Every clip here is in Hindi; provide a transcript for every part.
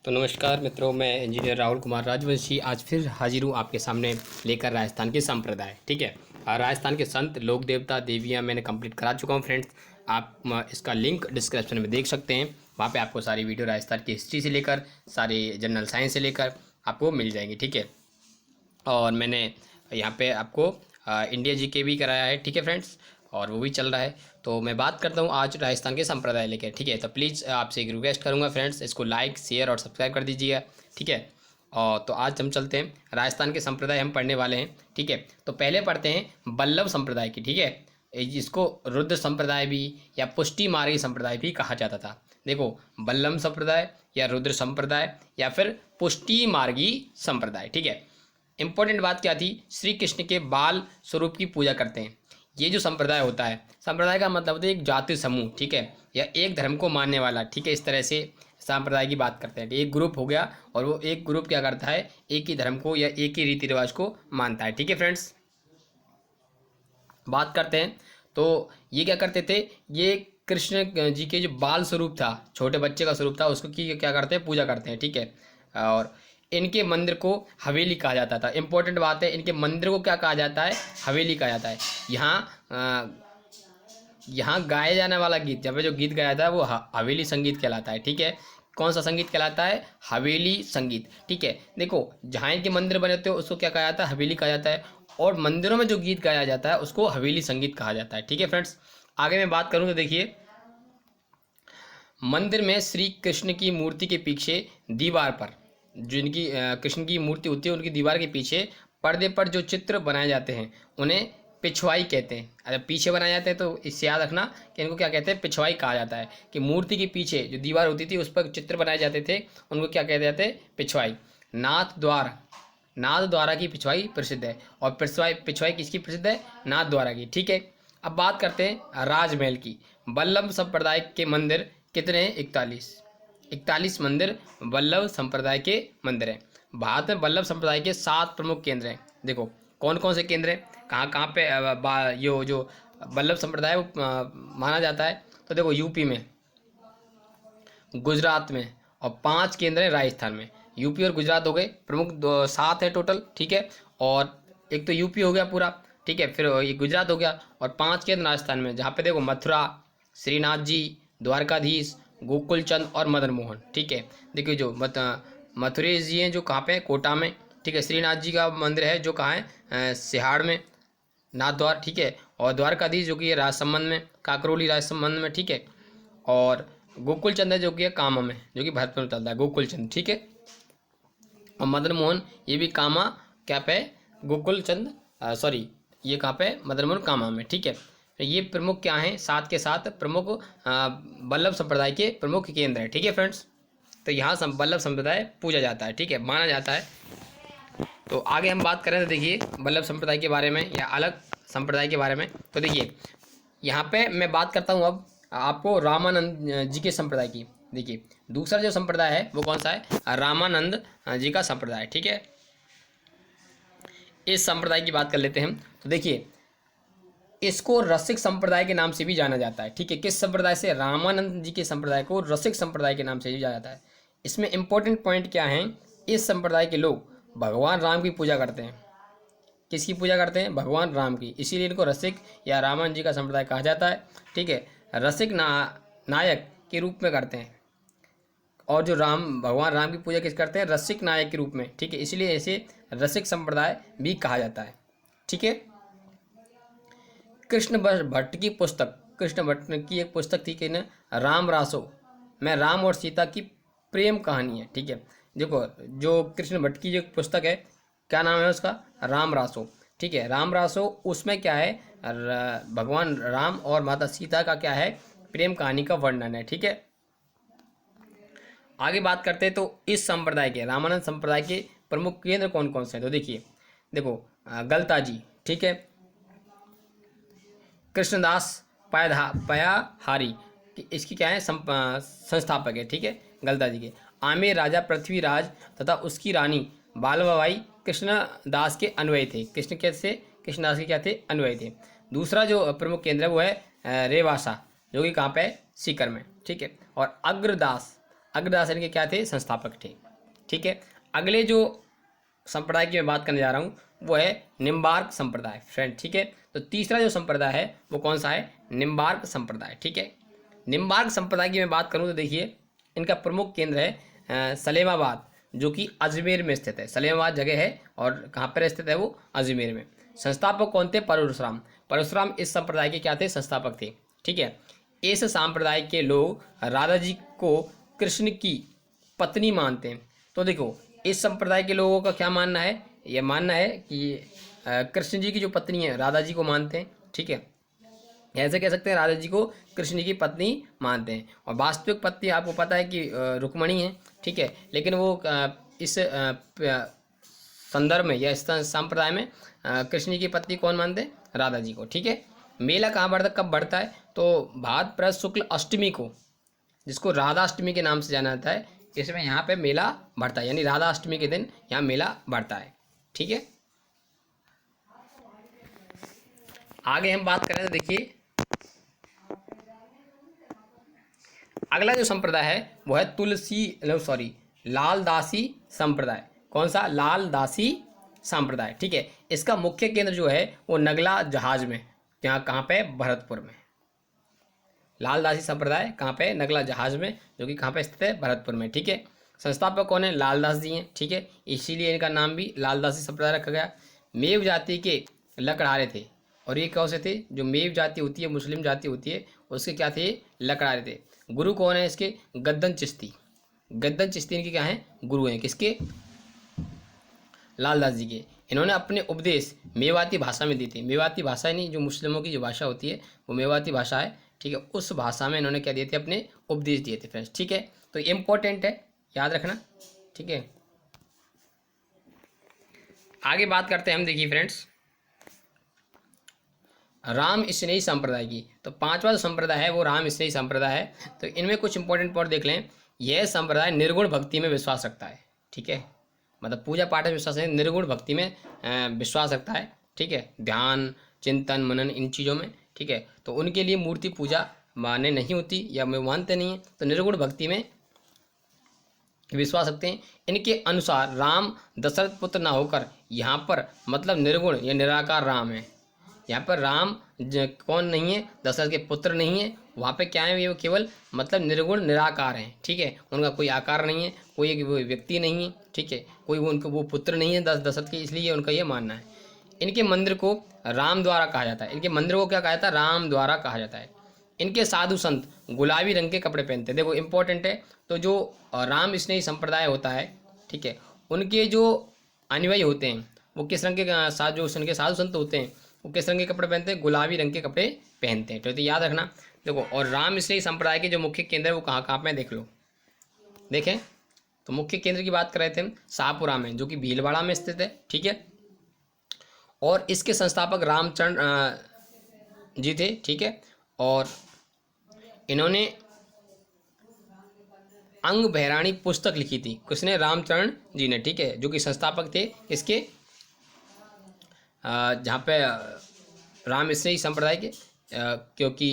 तो नमस्कार मित्रों, मैं इंजीनियर राहुल कुमार राजवंशी आज फिर हाजिर हूँ आपके सामने लेकर राजस्थान के संप्रदाय। ठीक है, राजस्थान के संत, लोक देवता, देवियाँ मैंने कंप्लीट करा चुका हूँ फ्रेंड्स। आप इसका लिंक डिस्क्रिप्शन में देख सकते हैं। वहाँ पे आपको सारी वीडियो राजस्थान की हिस्ट्री से लेकर सारे जनरल साइंस से लेकर आपको मिल जाएंगी। ठीक है, और मैंने यहाँ पे आपको इंडिया जीके भी कराया है। ठीक है फ्रेंड्स, और वो भी चल रहा है। तो मैं बात करता हूँ आज राजस्थान के संप्रदाय लेकर। ठीक है, तो प्लीज़ आपसे एक रिक्वेस्ट करूँगा फ्रेंड्स, इसको लाइक, शेयर और सब्सक्राइब कर दीजिएगा। ठीक है, और तो आज हम चलते हैं राजस्थान के संप्रदाय हम पढ़ने वाले हैं। ठीक है, तो पहले पढ़ते हैं बल्लभ संप्रदाय की। ठीक है, जिसको रुद्र संप्रदाय भी या पुष्टि मार्गी संप्रदाय भी कहा जाता था। देखो, बल्लभ संप्रदाय या रुद्र संप्रदाय या फिर पुष्टि मार्गी संप्रदाय। ठीक है, इंपॉर्टेंट बात क्या थी, श्री कृष्ण के बाल स्वरूप की पूजा करते हैं। ये जो संप्रदाय होता है, संप्रदाय का मतलब होता है एक जाति समूह। ठीक है, या एक धर्म को मानने वाला। ठीक है, इस तरह से संप्रदाय की बात करते हैं। एक ग्रुप हो गया और वो एक ग्रुप क्या करता है, एक ही धर्म को या एक ही रीति रिवाज को मानता है। ठीक है फ्रेंड्स, बात करते हैं। तो ये क्या करते थे, ये कृष्ण जी के जो बाल स्वरूप था, छोटे बच्चे का स्वरूप था, उसको की क्या करते हैं, पूजा करते हैं। ठीक है, और इनके मंदिर को हवेली कहा जाता था। इंपॉर्टेंट बात है, इनके मंदिर को क्या कहा जाता है, हवेली कहा जाता है। यहाँ गाया जाने वाला गीत, जब जो गीत गाया था वो हवेली संगीत कहलाता है। ठीक है, कौन सा संगीत कहलाता है, हवेली संगीत। ठीक है, देखो, जहाँ इनके मंदिर बने होते हैं उसको क्या कहा जाता है, हवेली कहा जाता है, और मंदिरों में जो गीत गाया जाता है उसको हवेली संगीत कहा जाता है। ठीक है फ्रेंड्स, आगे मैं बात करूँ तो देखिए, मंदिर में श्री कृष्ण की मूर्ति के पीछे दीवार पर, जिनकी कृष्ण की मूर्ति होती है, उनकी दीवार के पीछे पर्दे पर जो चित्र बनाए जाते हैं उन्हें पिछवाई कहते हैं। अगर पीछे बनाए जाते हैं तो इससे याद रखना कि इनको क्या कहते हैं, पिछवाई कहा जाता है। कि मूर्ति के पीछे जो दीवार होती थी उस पर चित्र बनाए जाते थे, उनको क्या कहते जाते हैं, पिछवाई। नाथ द्वार, नाथ द्वारा की पिछवाई प्रसिद्ध है। और पिछवाई पिछवाई किसकी प्रसिद्ध है, नाथ द्वारा की। ठीक है, अब बात करते हैं राजमहल की। बल्लभ संप्रदाय के मंदिर कितने हैं, 41 मंदिर बल्लभ संप्रदाय के मंदिर हैं। भारत में बल्लभ संप्रदाय के 7 प्रमुख केंद्र हैं। देखो, कौन कौन से केंद्र हैं, कहाँ कहाँ पे ये जो बल्लभ संप्रदाय वो माना जाता है। तो देखो, यूपी में, गुजरात में, और 5 केंद्र हैं राजस्थान में। यूपी और गुजरात हो गए प्रमुख, 7 है टोटल। ठीक है, और एक तो यूपी हो गया पूरा। ठीक है, फिर ये गुजरात हो गया, और 5 केंद्र राजस्थान में, जहाँ पे देखो मथुरा, श्रीनाथ जी, द्वारकाधीश, गोकुल चंद और मदन मोहन। ठीक है, देखिए जो मथुरेश जी हैं जो कहाँ पे, कोटा में। ठीक है, श्रीनाथ जी का मंदिर है जो कहाँ है, सिहाड़ में, नाथ द्वार। ठीक है, और द्वारकाधीश जो कि है राजसमंद में, काकरोली राजसमंद में। ठीक है, और गोकुल चंद है जो कि है कामा में, जो कि भरतपुर में चलता है गोकुल चंद। ठीक है, और मदन मोहन ये भी कामा क्या पे, गोकुल चंद, सॉरी, ये कहाँ पे, मदन मोहन कामा में। ठीक है, तो ये प्रमुख क्या हैं, 7 के 7 प्रमुख बल्लभ संप्रदाय के प्रमुख केंद्र है। ठीक है फ्रेंड्स, तो यहाँ बल्लभ संप्रदाय पूजा जाता है। ठीक है, माना जाता है। तो आगे हम बात करें तो देखिए बल्लभ संप्रदाय के बारे में या अलग संप्रदाय के बारे में। तो देखिए, यहाँ पे मैं बात करता हूँ अब आपको रामानंद जी के संप्रदाय की। देखिए, दूसरा जो संप्रदाय है वो कौन सा है, रामानंद जी का संप्रदाय। ठीक है, इस संप्रदाय की बात कर लेते हैं हम। तो देखिए, इसको रसिक संप्रदाय के नाम से भी जाना जाता है। ठीक है, किस संप्रदाय से, रामानंद जी के संप्रदाय को रसिक संप्रदाय के नाम से भी जाना जाता है। इसमें इंपॉर्टेंट पॉइंट क्या है, इस संप्रदाय के लोग भगवान राम की पूजा करते हैं। किसकी पूजा करते हैं, भगवान राम की, इसीलिए इनको रसिक या रामानंद जी का संप्रदाय कहा जाता है। ठीक है, रसिक नायक के रूप में करते हैं, और जो भगवान राम की पूजा किस करते हैं, रसिक नायक के रूप में। ठीक है, इसलिए इसे रसिक संप्रदाय भी कहा जाता है। ठीक है, कृष्ण भट्ट की पुस्तक, कृष्ण भट्ट की एक पुस्तक थी कि न, राम रासो में राम और सीता की प्रेम कहानी है। ठीक है, देखो, जो कृष्ण भट्ट की जो पुस्तक है, क्या नाम है उसका, राम रासो। ठीक है, राम रासो, उसमें क्या है, भगवान राम और माता सीता का क्या है, प्रेम कहानी का वर्णन है। ठीक है, आगे बात करते हैं। तो इस संप्रदाय के, रामानंद संप्रदाय के प्रमुख केंद्र कौन कौन से हैं। तो देखिए, देखो, गलता जी। ठीक है, कृष्णदास पयाहारी, इसकी क्या है, संस्थापक है। ठीक है, गलता जी के। आमेर राजा पृथ्वीराज तथा उसकी रानी बालबाई कृष्णदास के अन्वयी थे। कृष्णदास के क्या थे, अन्वयी थे। दूसरा जो प्रमुख केंद्र है वो है रेवासा, जो कि कहाँ पे है, सीकर में। ठीक है, और अग्रदास इनके क्या थे, संस्थापक थे। ठीक है, अगले जो संप्रदाय की मैं बात करने जा रहा हूँ वो है निम्बार्क संप्रदाय फ्रेंड। ठीक है, तो तीसरा जो संप्रदाय है वो कौन सा है, निम्बार्क संप्रदाय। ठीक है, निम्बार्क संप्रदाय की मैं बात करूँ तो देखिए इनका प्रमुख केंद्र है सलेमाबाद, जो कि अजमेर में स्थित है। सलेमाबाद जगह है और कहाँ पर स्थित है वो, अजमेर में। संस्थापक कौन थे, परशुराम। परशुराम इस संप्रदाय के क्या थे, संस्थापक थे। ठीक है, इस संप्रदाय के लोग राधा जी को कृष्ण की पत्नी मानते हैं। तो देखो इस संप्रदाय के लोगों का क्या मानना है, यह मानना है कि कृष्ण जी की जो पत्नी है राधा जी को मानते हैं। ठीक है, ऐसे कह सकते हैं राधा जी को कृष्ण जी की पत्नी मानते हैं, और वास्तविक पत्नी आपको पता है कि रुक्मणी है। ठीक है, लेकिन वो इस संदर्भ में या इस संप्रदाय में कृष्ण जी की पत्नी कौन मानते हैं, राधा जी को। ठीक है, मेला कहाँ बढ़ता, कब बढ़ता है, तो भाद्रपद शुक्ल अष्टमी को, जिसको राधा अष्टमी के नाम से जाना जाता है, इसमें यहाँ पे मेला बढ़ता है, यानी राधा अष्टमी के दिन यहाँ मेला बढ़ता है। ठीक है, आगे हम बात करें तो देखिए अगला जो संप्रदाय है वो है लालदासी संप्रदाय। कौन सा, लालदासी संप्रदाय। ठीक है, इसका मुख्य केंद्र जो है वो नगला जहाज में, यहाँ कहाँ पे, भरतपुर में। लालदासी संप्रदाय कहाँ पे, नगला जहाज में, जो कि कहाँ पे स्थित है, भरतपुर में। ठीक है, संस्थापक कौन है, लालदास जी हैं। ठीक है, इसीलिए इनका नाम भी लालदासी संप्रदाय रखा गया। मेव जाति के लकड़हारे थे, और ये कौन से थे, जो मेव जाति होती है, मुस्लिम जाति होती है, उसके क्या थे, लकड़हारे थे। गुरु कौन है इसके, गद्दन चिश्ती। गद्दन चिश्ती इनके क्या हैं, गुरु हैं, किसके, लालदास जी के। इन्होंने अपने उपदेश मेवाती भाषा में दी थी। मेवाती भाषा नहीं, जो मुस्लिमों की जो भाषा होती है वो मेवाती भाषा है। ठीक है, उस भाषा में इन्होंने क्या दिए थे, अपने उपदेश दिए थे फ्रेंड्स। ठीक है, तो इम्पोर्टेंट है, याद रखना। ठीक है, आगे बात करते हैं हम, देखिए फ्रेंड्स राम स्नेही संप्रदाय की। तो पांचवा जो संप्रदाय है वो राम स्नेही संप्रदाय है। तो इनमें कुछ इंपॉर्टेंट पॉइंट देख लें। यह संप्रदाय निर्गुण भक्ति में विश्वास रखता है। ठीक है, मतलब पूजा पाठ में विश्वास नहीं, निर्गुण भक्ति में विश्वास रखता है। ठीक है, ध्यान चिंतन मनन इन चीज़ों में। ठीक है, तो उनके लिए मूर्ति पूजा माने नहीं होती या मानते नहीं है, तो निर्गुण भक्ति में विश्वास रखते हैं। इनके अनुसार राम दशरथ पुत्र ना होकर यहाँ पर मतलब निर्गुण या निराकार राम है। यहाँ पर राम कौन नहीं है, दशरथ के पुत्र नहीं है। वहाँ पे क्या है, ये केवल मतलब निर्गुण निराकार हैं। ठीक है, उनका कोई आकार नहीं है, कोई एक व्यक्ति नहीं है। ठीक है, कोई उनको वो पुत्र नहीं है दशरथ के, इसलिए उनका ये मानना है। इनके मंदिर को राम द्वारा कहा जाता है। इनके मंदिर को क्या कहा जाता है, राम द्वारा कहा जाता है। इनके साधु संत गुलाबी रंग के कपड़े पहनते हैं। देखो इंपॉर्टेंट है, तो जो राम स्नेही संप्रदाय होता है, ठीक है, उनके जो अनुयायी होते हैं वो किस रंग के जो उनके साधु संत होते हैं वो किस रंग के कपड़े पहनते हैं, गुलाबी रंग के कपड़े पहनते हैं। तो याद रखना। देखो, और राम स्नेही संप्रदाय के जो मुख्य केंद्र है वो कहाँ कहाँ पे, देख लो। देखें तो मुख्य केंद्र की बात कर रहे थे हम, शाहपुरा में, जो कि भीलवाड़ा में स्थित है। ठीक है, और इसके संस्थापक रामचंद्र जी थे। ठीक है, और इन्होंने अंग भैराणी पुस्तक लिखी थी। किसने, रामचरण जी ने। ठीक है, जो कि संस्थापक थे इसके, जहाँ पे राम स्नेही संप्रदाय के, क्योंकि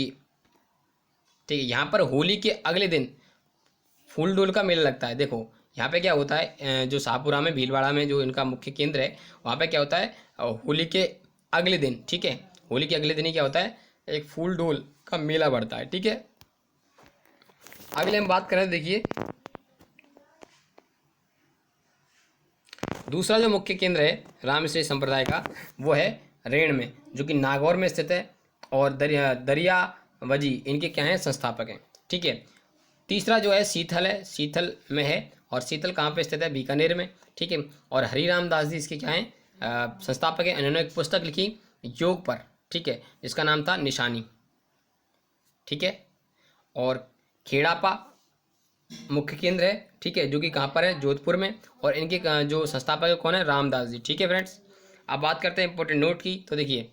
ठीक है, यहाँ पर होली के अगले दिन फूल डोल का मेला लगता है। देखो यहाँ पे क्या होता है, जो शाहपुरा में भीलवाड़ा में जो इनका मुख्य केंद्र है, वहाँ पे क्या होता है, होली के अगले दिन, ठीक है, होली के अगले दिन ही क्या होता है, एक फूल डोल का मेला बढ़ता है। ठीक है, अगले हम बात करें, देखिए दूसरा जो मुख्य केंद्र है रामश्री संप्रदाय का वो है रेण में, जो कि नागौर में स्थित है, और दरियावजी इनके क्या हैं, संस्थापक हैं। ठीक है, तीसरा जो है शीतल है, शीतल में है, और शीतल कहाँ पे स्थित है, बीकानेर में। ठीक है, और हरिराम दास जी इसके क्या हैं, संस्थापक हैं। इन्होंने एक पुस्तक लिखी योग पर, ठीक है, जिसका नाम था निशानी। ठीक है, और खेड़ापा मुख्य केंद्र है, ठीक है, जो कि कहाँ पर है, जोधपुर में, और इनके जो संस्थापक है कौन है, रामदास जी। ठीक है फ्रेंड्स, अब बात करते हैं इंपॉर्टेंट नोट की। तो देखिए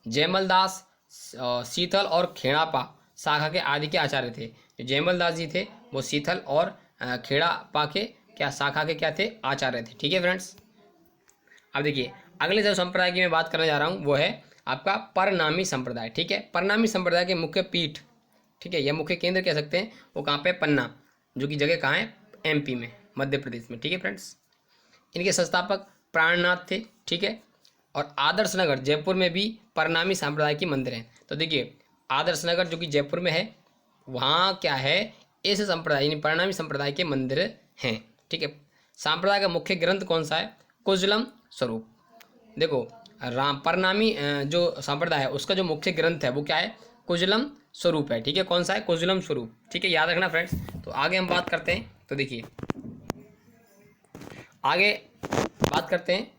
जयमल दास शीतल और खेड़ापा शाखा के आदि के आचार्य थे। जो जयमल दास जी थे वो शीतल और खेड़ापा के क्या शाखा के क्या थे, आचार्य थे। ठीक है फ्रेंड्स, अब देखिए अगले जो संप्रदाय की मैं बात करने जा रहा हूँ वो है आपका परनामी संप्रदाय। ठीक है, परनामी संप्रदाय के मुख्य पीठ, ठीक है, यह मुख्य केंद्र कह सकते हैं, वो कहाँ पे, पन्ना। जो कि जगह कहाँ है, एमपी में, मध्य प्रदेश में। ठीक है फ्रेंड्स, इनके संस्थापक प्राणनाथ थे। ठीक है, और आदर्श नगर जयपुर में भी परनामी संप्रदाय की मंदिर हैं। तो देखिए आदर्श नगर जो कि जयपुर में है, वहाँ क्या है, ऐसे संप्रदाय यानी परनामी संप्रदाय के मंदिर हैं। ठीक है, संप्रदाय का मुख्य ग्रंथ कौन सा है, कुशलम स्वरूप। देखो राम परनामी जो संप्रदाय है उसका जो मुख्य ग्रंथ है वो क्या है, कुशलम स्वरूप है। ठीक है, कौन सा है, कुशलम स्वरूप। ठीक है, याद रखना फ्रेंड्स। तो आगे हम बात करते हैं, तो देखिए आगे बात करते हैं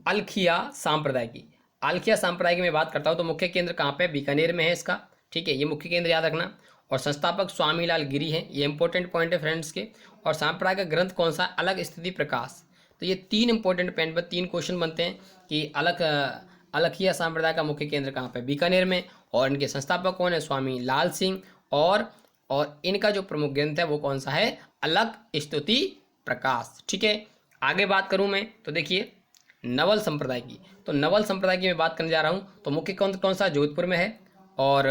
अलखिया संप्रदाय की। अलखिया संप्रदाय की मैं बात करता हूँ तो मुख्य केंद्र कहाँ पे, बीकानेर में है इसका। ठीक है, ये मुख्य केंद्र याद रखना। और संस्थापक स्वामीलाल गिरी हैं, ये इंपॉर्टेंट पॉइंट है फ्रेंड्स के। और संप्रदाय का ग्रंथ कौन सा, अलग स्थिति प्रकाश। तो ये तीन इंपॉर्टेंट पॉइंट पर 3 क्वेश्चन बनते हैं कि अलखिया संप्रदाय का मुख्य केंद्र कहाँ पे, बीकानेर में। और इनके संस्थापक कौन है, स्वामी लाल सिंह। और इनका जो प्रमुख ग्रंथ है वो कौन सा है, अलग स्तुति प्रकाश। ठीक है, आगे बात करूं मैं तो देखिए नवल संप्रदाय की। तो नवल संप्रदाय की मैं बात करने जा रहा हूं। तो मुख्य कौन सा, जोधपुर में है। और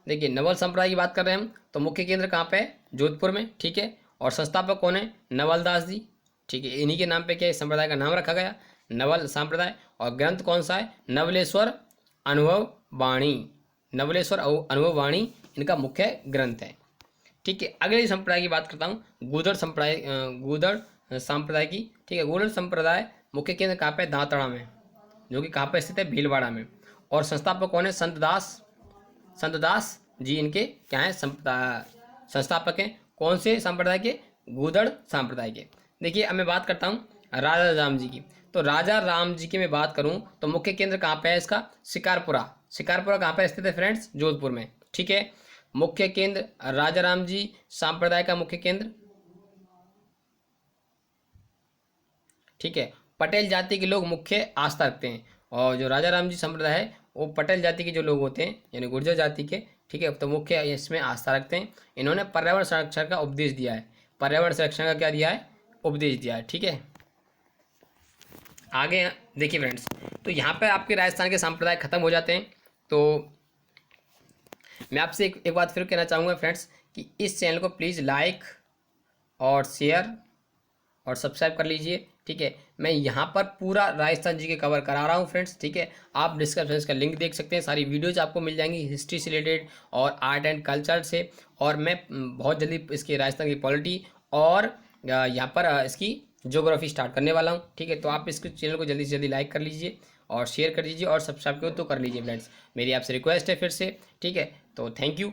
देखिए नवल संप्रदाय की बात कर रहे हैं हम, तो मुख्य केंद्र कहाँ पे है, जोधपुर में। ठीक है, और संस्थापक कौन है, नवल दास जी। ठीक है, इन्हीं के नाम पे क्या इस संप्रदाय का नाम रखा गया, नवल संप्रदाय। और ग्रंथ कौन सा है, नवलेश्वर अनुभव वाणी। नवलेश्वर अनुभव वाणी इनका मुख्य ग्रंथ है। ठीक है, अगले संप्रदाय की बात करता हूँ, गूदड़ संप्रदाय, गूदड़ संप्रदाय की। ठीक है, गूदड़ संप्रदाय मुख्य केंद्र कहाँ पे, दांतड़ा में, जो कि कहाँ पे स्थित है, भीलवाड़ा में। और संस्थापक कौन है, संत दास जी इनके क्या है, संस्थापक हैं। कौन से संप्रदाय के, गूदड़ संप्रदाय के। देखिए अब मैं बात करता हूँ राजा राम जी की। तो राजा राम जी की मैं बात करूँ तो मुख्य केंद्र कहाँ पे है इसका, शिकारपुरा। शिकारपुरा कहाँ पे स्थित है फ्रेंड्स, जोधपुर में। ठीक है, मुख्य केंद्र राजा राम जी संप्रदाय का मुख्य केंद्र। ठीक है, पटेल जाति के लोग मुख्य आस्था रखते हैं। और जो राजा राम जी संप्रदाय है वो पटेल जाति के जो लोग होते हैं यानी गुर्जर जाति के। ठीक है, तो मुख्य इसमें आस्था रखते हैं। इन्होंने पर्यावरण संरक्षण का उपदेश दिया है। पर्यावरण संरक्षण का क्या दिया है, उपदेश दिया है। ठीक है, आगे देखिए फ्रेंड्स, तो यहाँ पे आपके राजस्थान के संप्रदाय खत्म हो जाते हैं। तो मैं आपसे एक बात फिर कहना चाहूँगा फ्रेंड्स कि इस चैनल को प्लीज़ लाइक और शेयर और सब्सक्राइब कर लीजिए। ठीक है, मैं यहाँ पर पूरा राजस्थान जी के कवर करा रहा हूँ फ्रेंड्स। ठीक है, आप डिस्क्रिप्शन का लिंक देख सकते हैं, सारी वीडियोज आपको मिल जाएंगी हिस्ट्री से रिलेटेड और आर्ट एंड कल्चर से। और मैं बहुत जल्दी इसके राजस्थान की पॉलिटी और यहाँ पर इसकी ज्योग्राफी स्टार्ट करने वाला हूँ। ठीक है, तो आप इस चैनल को जल्दी से जल्दी लाइक कर लीजिए और शेयर कर लीजिए और सब्सक्राइब तो कर लीजिए फ्रेंड्स, मेरी आपसे रिक्वेस्ट है फिर से। ठीक है, तो थैंक यू।